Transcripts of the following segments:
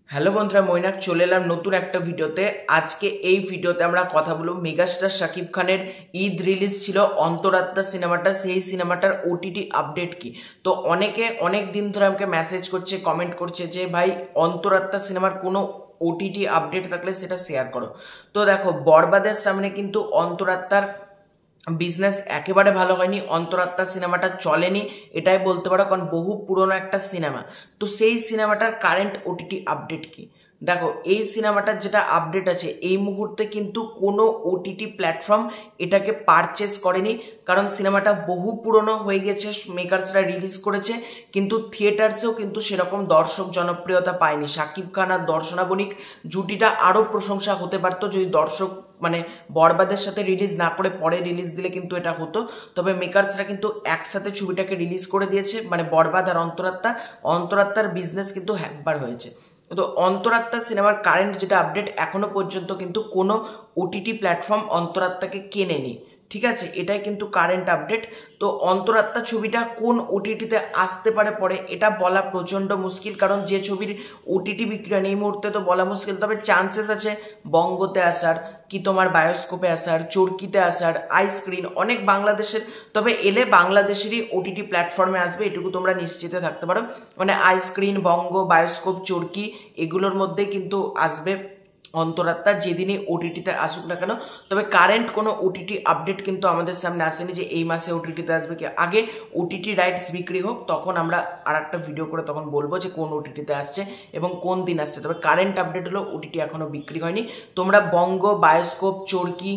Hello বন্ধুরা, মৈনাক চলে এলাম নতুন একটা ভিডিওতে। আজকে এই ভিডিওতে আমরা কথা বলবো মেগাস্টার শাকিব খানের ঈদ রিলিজ ছিল অন্তরাত্মা সিনেমাটা, সেই সিনেমাটার ওটিটি আপডেট কি। তো অনেকে অনেক দিন ধরে আমাকে মেসেজ করছে, কমেন্ট করছে যে ভাই অন্তরাত্মা সিনেমার কোনো ওটিটি আপডেট থাকলে সেটা শেয়ার করো। তো দেখো, বরবাদের সামনে কিন্তু অন্তরাত্মার বিজনেস একেবারে ভালো হয়নি, অন্তরাত্মা সিনেমাটা চলেনি এটাই বলতে পারো, কারণ বহু পুরনো একটা সিনেমা। তো সেই সিনেমাটার কারেন্ট ওটিটি আপডেট কি। দেখো, এই সিনেমাটার যেটা আপডেট আছে, এই মুহূর্তে কিন্তু কোনো ওটিটি প্ল্যাটফর্ম এটাকে পারচেস করেনি, কারণ সিনেমাটা বহু পুরনো হয়ে গেছে। মেকার্সরা রিলিজ করেছে কিন্তু থিয়েটার্সেও কিন্তু সেরকম দর্শক জনপ্রিয়তা পায়নি। শাকিব খান আর দর্শনা বণিক জুটিটা আরও প্রশংসা হতে পারতো যদি দর্শক বরবাদের সাথে রিলিজ না করে পরে রিলিজ দিলে কিন্তু এটা হতো। তবে মেকার্সরা কিন্তু একসাথে ছবিটাকে রিলিজ করে দিয়েছে, বরবাদ আর অন্তরাত্মার বিজনেস কিন্তু হ্যাম্পার হয়েছে। তো অন্তরাত্মা সিনেমার কারেন্ট যেটা আপডেট, এখনো পর্যন্ত কিন্তু কোনো ওটিটি প্ল্যাটফর্ম অন্তরাত্মাকে কেনেনি, ঠিক আছে, এটাই কিন্তু কারেন্ট আপডেট। তো অন্তরাত্মা ছবিটা কোন ওটিটিতে আসতে পারে পরে, এটা বলা প্রচণ্ড মুশকিল, কারণ যে ছবির ওটিটি বিক্রি এই মুহূর্তে তো বলা মুশকিল। তবে চান্সেস আছে বঙ্গতে আসার, কি তোমার বায়োস্কোপে আসার, চরকিতে আসার, আইস্ক্রিন, অনেক বাংলাদেশের, তবে এলে বাংলাদেশেরই ওটিটি প্ল্যাটফর্মে আসবে, এটুকু তোমরা নিশ্চিত থাকতে পারো। আইস্ক্রিন, বঙ্গ, বায়োস্কোপ, চরকি এগুলোর মধ্যে কিন্তু আসবে অন্তরাত্মা, যেদিনই ওটিটিতে আসুক না কেন। তবে কারেন্ট কোনো ওটিটি আপডেট কিন্তু আমাদের সামনে আসেনি যে এই মাসে ওটিটিতে আসবে কি। আগে ওটিটি রাইটস বিক্রি হোক, তখন আমরা আর একটা ভিডিও করে তখন বলবো যে কোন ওটিটিতে আসছে এবং কোন দিন আসছে। তবে কারেন্ট আপডেট হলো ওটিটি এখনও বিক্রি হয়নি। তোমরা বঙ্গ, বায়োস্কোপ, চরকি,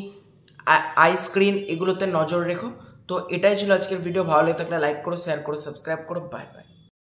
আইস্ক্রিন এগুলোতে নজর রেখো। তো এটাই ছিল আজকের ভিডিও। ভালো লেগে থাকলে লাইক করো, শেয়ার করো, সাবস্ক্রাইব করো। Bye bye.